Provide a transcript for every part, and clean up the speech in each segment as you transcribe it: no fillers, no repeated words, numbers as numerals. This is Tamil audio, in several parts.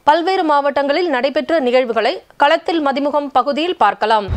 பல்வேறு மாவட்டங்களில் நடைபெற்ற நிகழ்வுகளை களத்தில் மதிமுகம் பகுதியில் பார்க்கலாம்.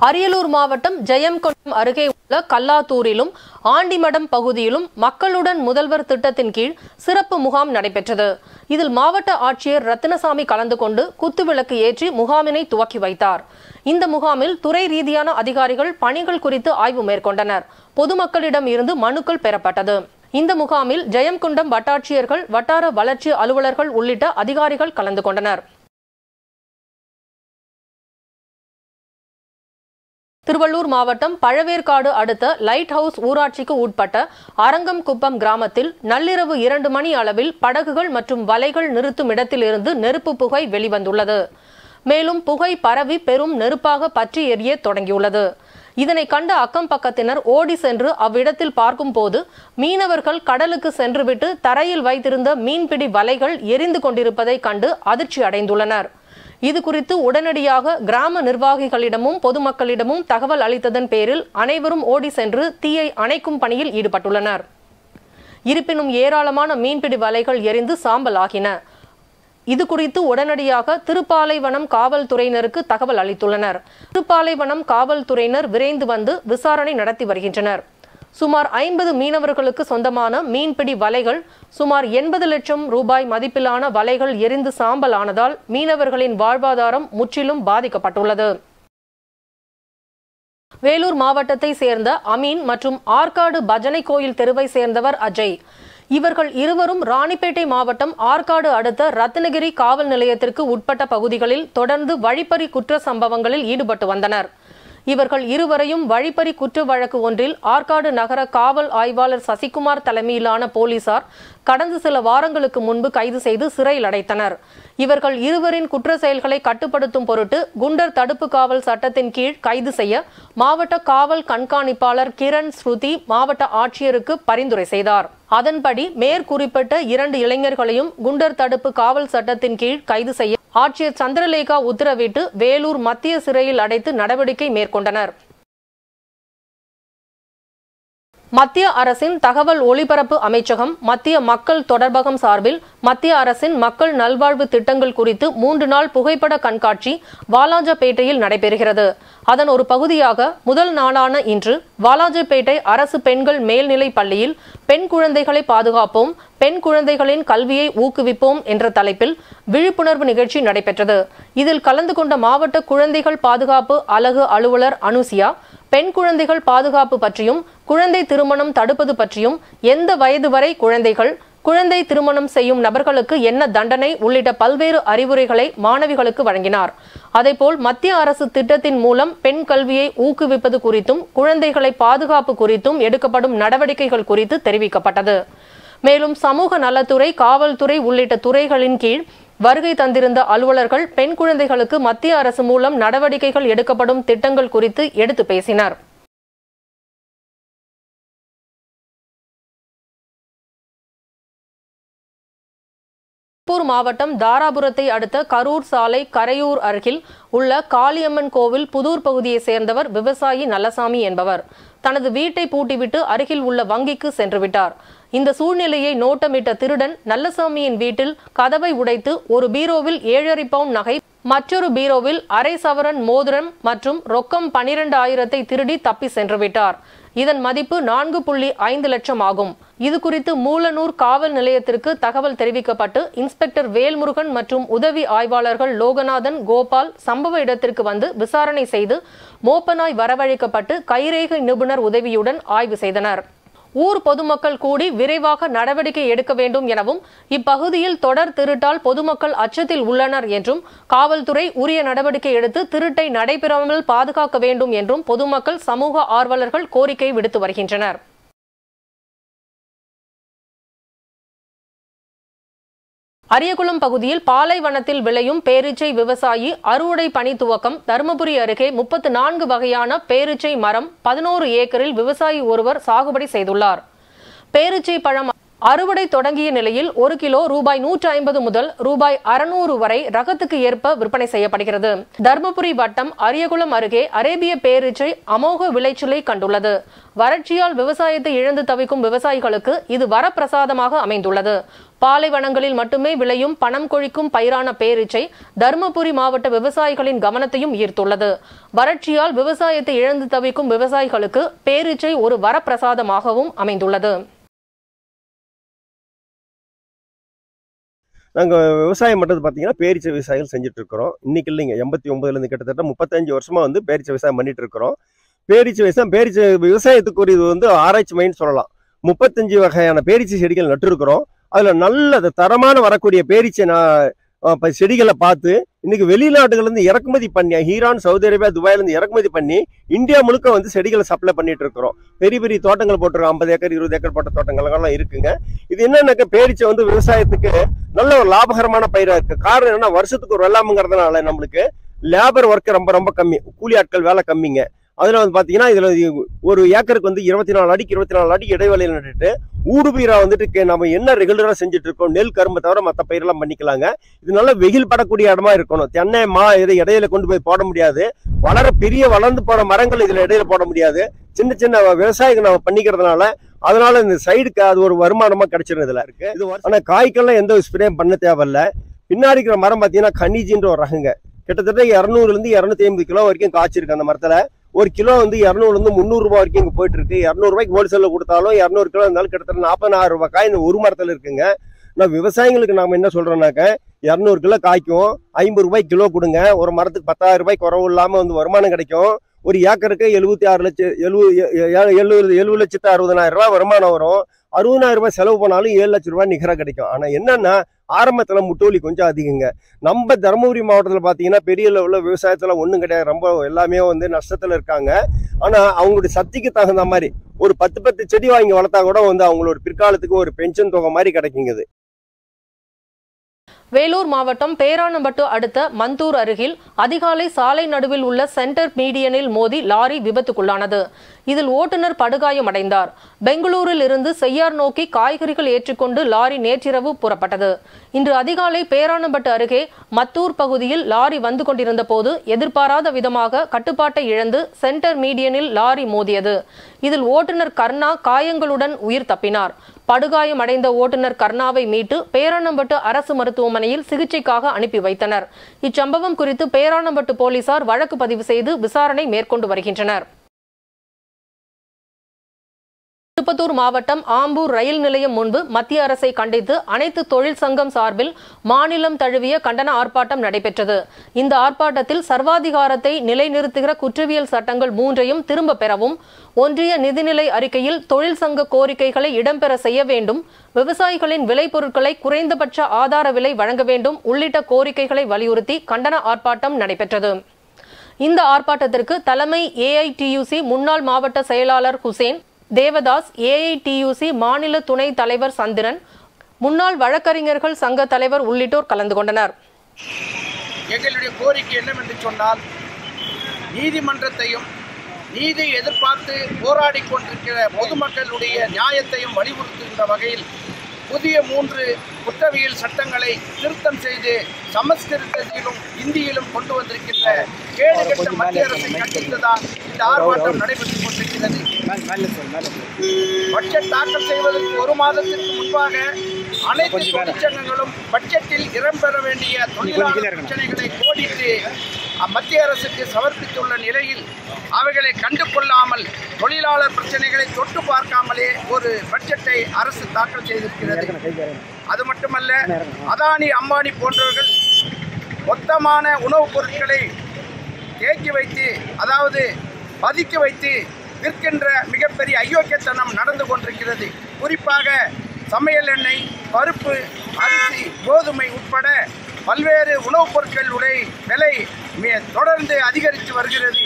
அரியலூர் மாவட்டம் ஜெயம்கொண்டம் அருகே உள்ள கல்லாத்தூரிலும் ஆண்டிமடம் பகுதியிலும் மக்களுடன் முதல்வர் திட்டத்தின் கீழ் சிறப்பு முகாம் நடைபெற்றது. இதில் மாவட்ட ஆட்சியர் ரத்தினசாமி கலந்து கொண்டு குத்துவிளக்கு ஏற்றி முகாமினை துவக்கி வைத்தார். இந்த முகாமில் துறை ரீதியான அதிகாரிகள் பணிகள் குறித்து ஆய்வு மேற்கொண்டனர். பொதுமக்களிடம் இருந்து மனுக்கள் பெறப்பட்டது. இந்த முகாமில் ஜெயம்கொண்டம் வட்டாட்சியர்கள், வட்டார வளர்ச்சி அலுவலர்கள் உள்ளிட்ட அதிகாரிகள் கலந்து கொண்டனர். திருவள்ளூர் மாவட்டம் பழவேற்காடு அடுத்த லைட் ஹவுஸ் ஊராட்சிக்கு உட்பட்ட அரங்கம்குப்பம் கிராமத்தில் நள்ளிரவு 2 மணி அளவில் படகுகள் மற்றும் வலைகள் நிறுத்தும் இடத்திலிருந்து நெருப்பு புகை வெளிவந்துள்ளது. மேலும் புகை பரவி பெரும் நெருப்பாக பற்றி எரிய தொடங்கியுள்ளது. இதனை கண்ட அக்கம் பக்கத்தினர் ஓடி சென்று அவ்விடத்தில் பார்க்கும் போது மீனவர்கள் கடலுக்கு சென்றுவிட்டு தரையில் வைத்திருந்த மீன்பிடி வலைகள் எரிந்து கொண்டிருப்பதை கண்டு அதிர்ச்சி அடைந்துள்ளனர். இது குறித்து உடனடியாக கிராம நிர்வாகிகளிடமும் பொதுமக்களிடமும் தகவல் அளித்ததன் பேரில் அனைவரும் ஓடி சென்று தீயை அணைக்கும் பணியில் ஈடுபட்டுள்ளனர். இருப்பினும் ஏராளமான மீன்பிடி வலைகள் எரிந்து சாம்பல் ஆகின. இது குறித்து உடனடியாக திருப்பாலைவனம் காவல்துறையினருக்கு தகவல் அளித்துள்ளனர். திருப்பாலைவனம் காவல்துறையினர் விரைந்து வந்து விசாரணை நடத்தி வருகின்றனர். சுமார் 50 மீனவர்களுக்கு சொந்தமான மீன்பிடி வலைகள், சுமார் 80 லட்சம் ரூபாய் மதிப்பிலான வலைகள் எரிந்து சாம்பல் ஆனதால் மீனவர்களின் வாழ்வாதாரம் முற்றிலும் பாதிக்கப்பட்டுள்ளது. வேலூர் மாவட்டத்தை சேர்ந்த அமீன் மற்றும் ஆற்காடு பஜனை கோயில் தெருவை சேர்ந்தவர் அஜய். இவர்கள் இருவரும் ராணிப்பேட்டை மாவட்டம் ஆற்காடு அடுத்த ரத்னகிரி காவல் நிலையத்திற்கு உட்பட்ட பகுதிகளில் தொடர்ந்து வழிப்பறி குற்ற சம்பவங்களில் ஈடுபட்டு வந்தனர். இவர்கள் இருவரையும் வழிப்பறி குற்ற வழக்கு ஒன்றில் ஆற்காடு நகர காவல் ஆய்வாளர் சசிகுமார் தலைமையிலான போலீசார் கடந்த சில வாரங்களுக்கு முன்பு கைது செய்து சிறையில் அடைத்தனர். இவர்கள் இருவரின் குற்ற செயல்களை கட்டுப்படுத்தும் பொருட்டு குண்டர் தடுப்பு காவல் சட்டத்தின் கீழ் கைது செய்ய மாவட்ட காவல் கண்காணிப்பாளர் கிரண் ஸ்ருதி மாவட்ட ஆட்சியருக்கு பரிந்துரை செய்தார். அதன்படி மேற்குறிப்பிட்ட 2 இளைஞர்களையும் குண்டர் தடுப்பு காவல் சட்டத்தின் கீழ் கைது செய்ய ஆட்சியர் சந்திரலேகா உத்தரவிட்டு வேலூர் மத்திய சிறையில் அடைத்து நடவடிக்கை மேற்கொண்டனர். மத்திய அரசின் தகவல் ஒலிபரப்பு அமைச்சகம், மத்திய மக்கள் தொடர்பகம் சார்பில் மத்திய அரசின் மக்கள் நல்வாழ்வு திட்டங்கள் குறித்து 3 நாள் புகைப்பட கண்காட்சி வாலாஜாபேட்டையில் நடைபெறுகிறது. அதன் ஒரு பகுதியாக முதல் நாளான இன்று வாலாஜாபேட்டை அரசு பெண்கள் மேல்நிலை பள்ளியில் பெண் குழந்தைகளை பாதுகாப்போம், பெண் குழந்தைகளின் கல்வியை ஊக்குவிப்போம் என்ற தலைப்பில் விழிப்புணர்வு நிகழ்ச்சி நடைபெற்றது. இதில் கலந்து கொண்ட மாவட்ட குழந்தைகள் பாதுகாப்பு அலகு அலுவலர் அனுசியா பெண் குழந்தைகள் பாதுகாப்பு பற்றியும், குழந்தை திருமணம் தடுப்பது பற்றியும், எந்த வயது வரை குழந்தைகள், குழந்தை திருமணம் செய்யும் நபர்களுக்கு என்ன தண்டனை உள்ளிட்ட பல்வேறு அறிவுரைகளை மாணவிகளுக்கு வழங்கினார். அதேபோல் மத்திய அரசு திட்டத்தின் மூலம் பெண் கல்வியை ஊக்குவிப்பது குறித்தும், குழந்தைகளை பாதுகாப்பு குறித்தும் எடுக்கப்படும் நடவடிக்கைகள் குறித்து தெரிவிக்கப்பட்டது. மேலும் சமூக நலத்துறை, காவல்துறை உள்ளிட்ட துறைகளின் கீழ் வருகை தந்திருந்த அலுவலர்கள் பெண் குழந்தைகளுக்கு மத்திய அரசு மூலம் நடவடிக்கைகள் எடுக்கப்படும் திட்டங்கள் குறித்து எடுத்து பேசினர். திருப்பூர் மாவட்டம் தாராபுரத்தை அடுத்த கரூர் சாலை கரையூர் அருகில் உள்ள காளியம்மன் கோவில் புதூர் பகுதியை சேர்ந்தவர் விவசாயி நல்லசாமி என்பவர் தனது வீட்டை பூட்டிவிட்டு அருகில் உள்ள வங்கிக்கு சென்றுவிட்டார். இந்த சூழ்நிலையை நோட்டமிட்ட திருடன் நல்லசாமியின் வீட்டில் கதவை உடைத்து ஒரு பீரோவில் 7.5 பவுண்ட் நகை, மற்றொரு பீரோவில் அரை சவரன் மோதிரம் மற்றும் ரொக்கம் 12,000 திருடி தப்பி சென்றுவிட்டார். இதன் மதிப்பு 4.5 லட்சம் ஆகும். இது குறித்து மூலனூர் காவல் நிலையத்திற்கு தகவல் தெரிவிக்கப்பட்டு இன்ஸ்பெக்டர் வேல்முருகன் மற்றும் உதவி ஆய்வாளர்கள் லோகநாதன், கோபால் சம்பவ இடத்திற்கு வந்து விசாரணை செய்து மோப்பனாய் வரவழைக்கப்பட்டு கைரேகை நிபுணர் உதவியுடன் ஆய்வு செய்தனர். ஊர் பொதுமக்கள் கூடி விரைவாக நடவடிக்கை எடுக்க வேண்டும் எனவும், இப்பகுதியில் தொடர் திருட்டால் பொதுமக்கள் அச்சத்தில் உள்ளனர் என்றும், காவல்துறை உரிய நடவடிக்கை எடுத்து திருட்டை நடைபெறாமல் பாதுகாக்க வேண்டும் என்றும் பொதுமக்கள், சமூக ஆர்வலர்கள் கோரிக்கை விடுத்து வருகின்றனர். அரியகுளம் பகுதியில் பாலைவனத்தில் விளையும் பேரீச்சை விவசாயி அறுவடை பணி துவக்கம். தருமபுரி அருகே 34 வகையான பேரீச்சை மரம் 11 ஏக்கரில் விவசாயி ஒருவர் சாகுபடி செய்துள்ளார். பேரீச்சை பழம் அறுவடை தொடங்கிய நிலையில் 1 கிலோ ரூபாய் 150 முதல் ரூபாய் 600 வரை ரகத்துக்கு ஏற்ப விற்பனை செய்யப்படுகிறது. தர்மபுரி வட்டம் அரியகுளம் அருகே அரேபிய பேரீச்சை அமோக விளைச்சலை கண்டுள்ளது. வறட்சியால் விவசாயத்தை இழந்து தவிக்கும் விவசாயிகளுக்கு இது வரப்பிரசாதமாக அமைந்துள்ளது. பாலைவனங்களில் மட்டுமே விளையும் பணம் கொழிக்கும் பயிரான பேரீச்சை தர்மபுரி மாவட்ட விவசாயிகளின் கவனத்தையும் ஈர்த்துள்ளது. வறட்சியால் விவசாயத்தை இழந்து தவிக்கும் விவசாயிகளுக்கு பேரீச்சை ஒரு வரப்பிரசாதமாகவும் அமைந்துள்ளது. நாங்கள் விவசாயம் பண்ணுறது பார்த்தீங்கன்னா பேரீச்சை விவசாயிகள் செஞ்சுட்டு இருக்கிறோம். இன்னைக்கு இல்லைங்க, 89லேருந்து கிட்டத்தட்ட 35 வருஷமா பேரீச்சை விவசாயம் பண்ணிட்டு இருக்கிறோம். பேரீச்சை விவசாயத்துக்கு ஒரு இது ஆராய்ச்சி மைன்னு சொல்லலாம். 35 வகையான பேரீச்சை செடிகள் நட்டுருக்கிறோம். அதில் நல்ல தரமான வரக்கூடிய பேரீச்சை செடிகளை பார்த்து இன்னைக்கு வெளிநாடுகள்லேருந்து இறக்குமதி பண்ணி ஈரான், சவுதி அரேபியா, துபாயிலேருந்து இறக்குமதி பண்ணி இந்தியா முழுக்க செடிகளை சப்ளை பண்ணிட்டு இருக்கிறோம். பெரிய பெரிய தோட்டங்கள் போட்டிருக்கோம். 50 ஏக்கர் 20 ஏக்கர் போட்ட தோட்டங்கள்லாம் இருக்குங்க. இது என்னன்னாக்க பேரீச்சை விவசாயத்துக்கு நல்ல ஒரு லாபகரமான பயிராக இருக்கு. காரணம் என்னன்னா, வருஷத்துக்கு ஒரு வெள்ளாமுங்கிறதுனால நம்மளுக்கு லேபர் ஒர்க் ரொம்ப ரொம்ப கம்மி, கூலி ஆட்கள் வேலை கம்மிங்க. அதில் பார்த்தீங்கன்னா இதில் ஒரு ஏக்கருக்கு 24 அடிக்கு இடைவெளியில் நட்டுட்டு ஊடுபயிரா நம்ம என்ன ரெகுலராக செஞ்சுட்டு இருக்கோம். நெல், கரும்பு தவிர மற்ற பயிரெல்லாம் பண்ணிக்கலாங்க. இது நல்லா வெயில் படக்கூடிய இடமா இருக்கணும். தென்னை, இதை இடையில கொண்டு போய் போட முடியாது. வளர்ந்து போற மரங்கள் இதுல இடையில போட முடியாது. சின்ன சின்ன விவசாயிகள் நம்ம பண்ணிக்கிறதுனால அதனால இந்த சைடுக்கு அது ஒரு வருமானமா கிடைச்சிருந்ததுல இருக்கு. இது ஆனா காய்க்கெல்லாம் எந்த ஸ்ப்ரே பண்ண தேவையில்ல. பின்னாடி இருக்கிற மரம் பார்த்தீங்கன்னா கனிஜின்ற ஒரு ரகங்க. கிட்டத்தட்ட 200லேருந்து 250 கிலோ வரைக்கும் காய்ச்சிருக்கு. அந்த மரத்துல ஒரு கிலோ 200லேருந்து 300 ரூபாய் வரைக்கும் இங்கே போயிட்டு இருக்கு. 200 ரூபாய்க்கு ஹோல்சேலில் கொடுத்தாலும் 200 கிலோ இருந்தாலும் கிட்டத்தட்ட 46 ரூபாய் காய் இந்த ஒரு மரத்தில் இருக்குங்க. நான் விவசாயிகளுக்கு நாம என்ன சொல்றோம்னாக்க 200 கிலோ காய்க்கும், 50 ரூபாய் கிலோ கொடுங்க. ஒரு மரத்துக்கு 10,000 ரூபாய் குறவு இல்லாமல் வருமானம் கிடைக்கும். ஒரு ஏக்கருக்கு 70,60,000 ரூபாய் வருமானம் வரும். 60,000 ரூபாய் செலவு பண்ணாலும் 7 லட்சம் ரூபாய் நிகராக கிடைக்கும். ஆனா என்னன்னா ஆரம்பத்துல முட்டோலி கொஞ்சம் அதிகங்க. நம்ம தருமபுரி மாவட்டத்தில் பார்த்தீங்கன்னா பெரிய லெவலில் விவசாயத்துல ஒன்றும் கிடையாது. ரொம்ப எல்லாமே நஷ்டத்துல இருக்காங்க. ஆனா அவங்களுடைய சக்திக்கு தகுந்த மாதிரி ஒரு 10 செடி வாங்கி வளர்த்தா கூட அவங்களோட பிற்காலத்துக்கு ஒரு பென்ஷன் தொகை மாதிரி கிடைக்குங்க. வேலூர் மாவட்டம் பேரானம்பட்டு அடுத்த மந்தூர் அருகில் அதிகாலை சாலை நடுவில் உள்ள சென்டர் மீடியனில் மோதி லாரி விபத்துக்குள்ளானது. இதில் ஓட்டுநர் படுகாயமடைந்தார். பெங்களூரில் இருந்து செய்யார் நோக்கி காய்கறிகள் ஏற்றிக்கொண்டு லாரி நேற்றிரவு புறப்பட்டது. இன்று அதிகாலை பேரானம்பட்டு அருகே மத்தூர் பகுதியில் லாரி வந்து கொண்டிருந்த போது எதிர்பாராத விதமாக கட்டுப்பாட்டை இழந்து சென்டர் மீடியனில் லாரி மோதியது. இதில் ஓட்டுநர் கர்ணா காயங்களுடன் உயிர் தப்பினார். படுகாயமடைந்த ஓட்டுநர் கர்ணாவை மீட்டு பேரானம்பட்டு அரசு மருத்துவமனையில் சிகிச்சைக்காக அனுப்பி வைத்தனர். இச்சம்பவம் குறித்து பேரானம்பட்டு போலீசார் வழக்கு பதிவு செய்து விசாரணை மேற்கொண்டு வருகின்றனர். திருப்பத்தூர் மாவட்டம் ஆம்பூர் ரயில் நிலையம் முன்பு மத்திய அரசை கண்டித்து அனைத்து தொழில் சங்கம் சார்பில் மாநிலம் தழுவிய கண்டன ஆர்ப்பாட்டம் நடைபெற்றது. இந்த ஆர்ப்பாட்டத்தில் சர்வாதிகாரத்தை நிலைநிறுத்துகிற குற்றவியல் சட்டங்கள் 3ஐயும் திரும்ப பெறவும், ஒன்றிய நிதிநிலை அறிக்கையில் தொழில் சங்க கோரிக்கைகளை இடம்பெற செய்ய வேண்டும், விவசாயிகளின் விளைபொருட்களை குறைந்தபட்ச ஆதார விலை வழங்க வேண்டும் உள்ளிட்ட கோரிக்கைகளை வலியுறுத்தி கண்டன ஆர்ப்பாட்டம் நடைபெற்றது. இந்த ஆர்ப்பாட்டத்திற்கு தலைமை ஏஐடியூசி முன்னாள் மாவட்ட செயலாளர் ஹுசேன் தேவதாஸ், ஏஐடியூசி மாநில துணை தலைவர் சந்திரன், முன்னாள் வழக்கறிஞர்கள் சங்க தலைவர் உள்ளிட்டோர் கலந்து கொண்டனர். எங்களுடைய கோரிக்கை என்னவென்று சொன்னால், நீதிமன்றத்தையும் நீதியை எதிர்பார்த்து போராடி கொண்டிருக்கிற பொதுமக்களுடைய நியாயத்தையும் வலியுறுத்துகின்ற வகையில் புதிய 3 குற்றவியல் சட்டங்களை திருத்தம் செய்து சமஸ்கிருதத்திலும் இந்தியிலும் கொண்டு வந்திருக்கின்ற கேடுகட்ட மத்திய அரசை கண்டித்துதான் இந்த ஆர்ப்பாட்டம் நடைபெற்றுக் கொண்டிருக்கிறது. பட்ஜெட் தாக்கல் செய்வதற்கு 1 மாதத்திற்கு முன்பாக அனைத்து தொழிற்சங்கங்களும் பட்ஜெட்டில் இடம்பெற வேண்டிய தொழிலாளர் பிரச்சனைகளை கோடிட்டு மத்திய அரசுக்கு சமர்ப்பித்துள்ள நிலையில் அவைகளை கண்டு கொள்ளாமல் தொழிலாளர் பிரச்சனைகளை தொட்டு பார்க்காமலே ஒரு பட்ஜெட்டை அரசு தாக்கல் செய்திருக்கிறது. அது மட்டுமல்ல, அதானி, அம்பானி போன்றவர்கள் மொத்தமான உணவுப் பொருட்களை தேக்கி வைத்து, அதாவது பதுக்கி வைத்து விற்கின்ற மிகப்பெரிய அயோக்கியத்தனம் நடந்து கொண்டிருக்கிறது. குறிப்பாக சமையல் எண்ணெய், பருப்பு, அரிசி, கோதுமை உட்பட பல்வேறு உணவுப் பொருட்களுடைய விலை தொடர்ந்து அதிகரித்து வருகிறது.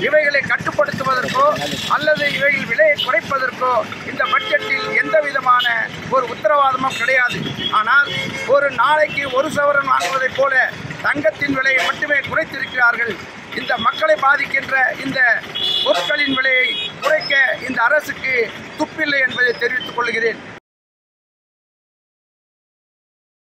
இவைகளை கட்டுப்படுத்துவதற்கோ அல்லது இவைகள் விலையை குறைப்பதற்கோ இந்த பட்ஜெட்டில் எந்த விதமான ஒரு உத்தரவாதமும் கிடையாது. ஆனால் ஒரு நாளைக்கு 1 சவரன் வாங்குவதைப் போல தங்கத்தின் விலையை மட்டுமே குறைத்திருக்கிறார்கள். இந்த மக்களை பாதிக்கின்ற இந்த பொருட்களின் விலையை குறைக்க இந்த அரசுக்கு துப்பில்லை என்பதை தெரிவித்துக் கொள்கிறேன்.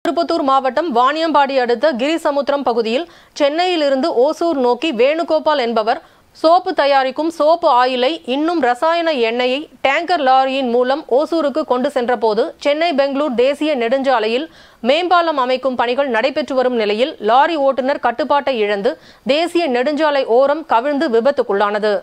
திருப்பத்தூர் மாவட்டம் வாணியம்பாடி அடுத்த கிரிசமுத்திரம் பகுதியில் சென்னையிலிருந்து ஓசூர் நோக்கி வேணுகோபால் என்பவர் சோப்பு தயாரிக்கும் சோப்பு ஆயிலை இன்னும் ரசாயன எண்ணெயை டேங்கர் லாரியின் மூலம் ஓசூருக்கு கொண்டு சென்றபோது சென்னை பெங்களூர் தேசிய நெடுஞ்சாலையில் மேம்பாலம் அமைக்கும் பணிகள் நடைபெற்று வரும் நிலையில் லாரி ஓட்டுநர் கட்டுப்பாட்டை இழந்து தேசிய நெடுஞ்சாலை ஓரம் கவிழ்ந்து விபத்துக்குள்ளானது.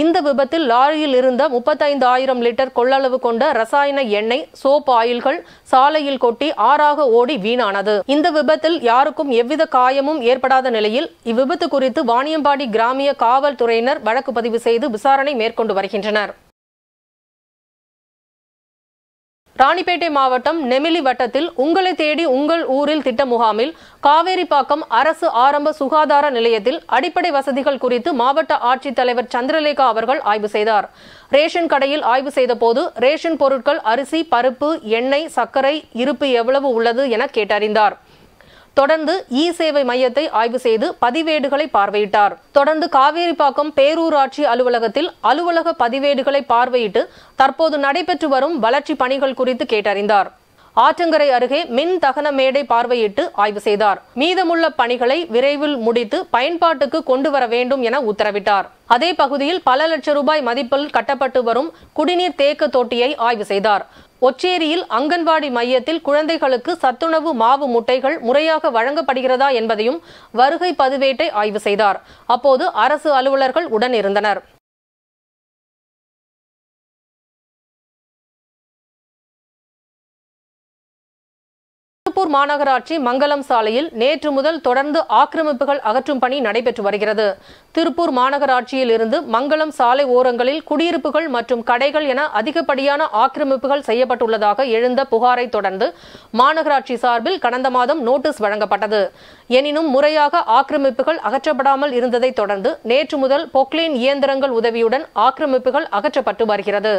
இந்த விபத்தில் லாரியில் இருந்த 35,000 லிட்டர் கொள்ளளவு கொண்ட ரசாயன எண்ணெய் சோப் ஆயில்கள் சாலையில் கொட்டி ஆறாக ஓடி வீணானது. இந்த விபத்தில் யாருக்கும் எவ்வித காயமும் ஏற்படாத நிலையில் இவ்விபத்து குறித்து வாணியம்பாடி கிராமிய காவல்துறையினர் வழக்கு பதிவு செய்து விசாரணை மேற்கொண்டு வருகின்றனர். ராணிப்பேட்டை மாவட்டம் நெமிலி வட்டத்தில் உங்களை தேடி உங்கள் ஊரில் திட்ட முகாமில் காவேரிப்பாக்கம் அரசு ஆரம்ப சுகாதார நிலையத்தில் அடிப்படை வசதிகள் குறித்து மாவட்ட ஆட்சித்தலைவர் சந்திரலேகா அவர்கள் ஆய்வு செய்தார். ரேஷன் கடையில் ஆய்வு செய்த போது ரேஷன் பொருட்கள் அரிசி, பருப்பு, எண்ணெய், சர்க்கரை இருப்பு எவ்வளவு உள்ளது என கேட்டறிந்தார். தொடர்ந்து இ சேவை மையத்தை ஆய்வு செய்து பதிவேடுகளை பார்வையிட்டார். தொடர்ந்து காவேரிப்பாக்கம் பேரூராட்சி அலுவலகத்தில் அலுவலக பதிவேடுகளை பார்வையிட்டு தற்போது நடைபெற்று வரும் வளர்ச்சி பணிகள் குறித்து கேட்டறிந்தார். ஆற்றங்கரை அருகே மின் தகன மேடை பார்வையிட்டு ஆய்வு செய்தார். மீதமுள்ள பணிகளை விரைவில் முடித்து பயன்பாட்டுக்கு கொண்டு வர வேண்டும் என உத்தரவிட்டார். அதே பகுதியில் பல லட்சம் ரூபாய் மதிப்பில் கட்டப்பட்டு வரும் குடிநீர் தேக்க தொட்டியை ஆய்வு செய்தார். ஒச்சேரியில் அங்கன்வாடி மையத்தில் குழந்தைகளுக்கு சத்துணவு மாவு முட்டைகள் முறையாக வழங்கப்படுகிறதா என்பதையும் வருகை பதிவேட்டை ஆய்வு செய்தார். அப்போது அரசு அலுவலர்கள் உடன் இருந்தனர். திருப்பூர் மாநகராட்சி மங்கலம் சாலையில் நேற்று முதல் தொடர்ந்து ஆக்கிரமிப்புகள் அகற்றும் பணி நடைபெற்று வருகிறது. திருப்பூர் மாநகராட்சியில் இருந்து மங்கலம் சாலை ஓரங்களில் குடியிருப்புகள் மற்றும் கடைகள் என அதிகப்படியான ஆக்கிரமிப்புகள் செய்யப்பட்டுள்ளதாக எழுந்த புகாரை தொடர்ந்து மாநகராட்சி சார்பில் கடந்த மாதம் நோட்டீஸ் வழங்கப்பட்டது. எனினும் முறையாக ஆக்கிரமிப்புகள் அகற்றப்படாமல் இருந்ததை தொடர்ந்து நேற்று முதல் பொக்லைன் இயந்திரங்கள் உதவியுடன் ஆக்கிரமிப்புகள் அகற்றப்பட்டு வருகிறது.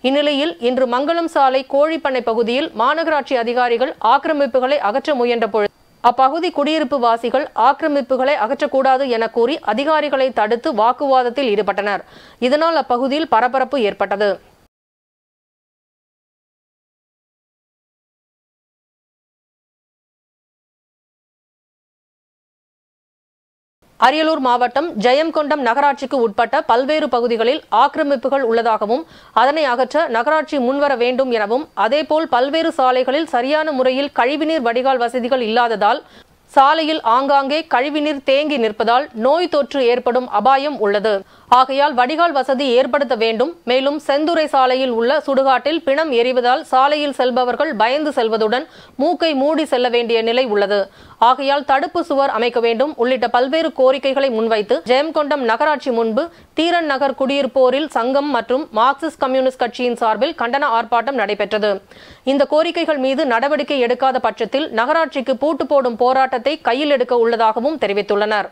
இந்நிலையில் இன்று மங்கலம் சாலை கோழிப்பண்ணை பகுதியில் மாநகராட்சி அதிகாரிகள் ஆக்கிரமிப்புகளை அகற்ற முயன்ற பொழுது அப்பகுதி குடியிருப்பு வாசிகள் ஆக்கிரமிப்புகளை அகற்றக்கூடாது என கூறி அதிகாரிகளை தடுத்து வாக்குவாதத்தில் ஈடுபட்டனர். இதனால் அப்பகுதியில் பரபரப்பு ஏற்பட்டது. அரியலூர் மாவட்டம் ஜெயங்கொண்டம் நகராட்சிக்கு உட்பட்ட பல்வேறு பகுதிகளில் ஆக்கிரமிப்புகள் உள்ளதாகவும் அதனை அகற்ற நகராட்சி முன்வர வேண்டும் எனவும் அதேபோல் பல்வேறு சாலைகளில் சரியான முறையில் கழிவுநீர் வடிகால் வசதிகள் இல்லாததால் சாலையில் ஆங்காங்கே கழிவுநீர் தேங்கி நிற்பதால் நோய் தொற்று ஏற்படும் அபாயம் உள்ளது. ஆகையால் வடிகால் வசதி ஏற்படுத்த வேண்டும். மேலும் செந்துறை சாலையில் உள்ள சுடுகாட்டில் பிணம் எரிவதால் சாலையில் செல்பவர்கள் பயந்து செல்வதுடன் மூக்கை மூடி செல்ல வேண்டிய நிலை உள்ளது. ஆகையால் தடுப்பு சுவர் அமைக்க வேண்டும் உள்ளிட்ட பல்வேறு கோரிக்கைகளை முன்வைத்து ஜெயங்கொண்டம் நகராட்சி முன்பு தீரன் நகர் குடியிருப்போரில் சங்கம் மற்றும் மார்க்சிஸ்ட் கம்யூனிஸ்ட் கட்சியின் சார்பில் கண்டன ஆர்ப்பாட்டம் நடைபெற்றது. இந்த கோரிக்கைகள் மீது நடவடிக்கை எடுக்காத பட்சத்தில் நகராட்சிக்கு பூட்டு போடும் போராட்டத்தை கையில் எடுக்க உள்ளதாகவும் தெரிவித்துள்ளனர்.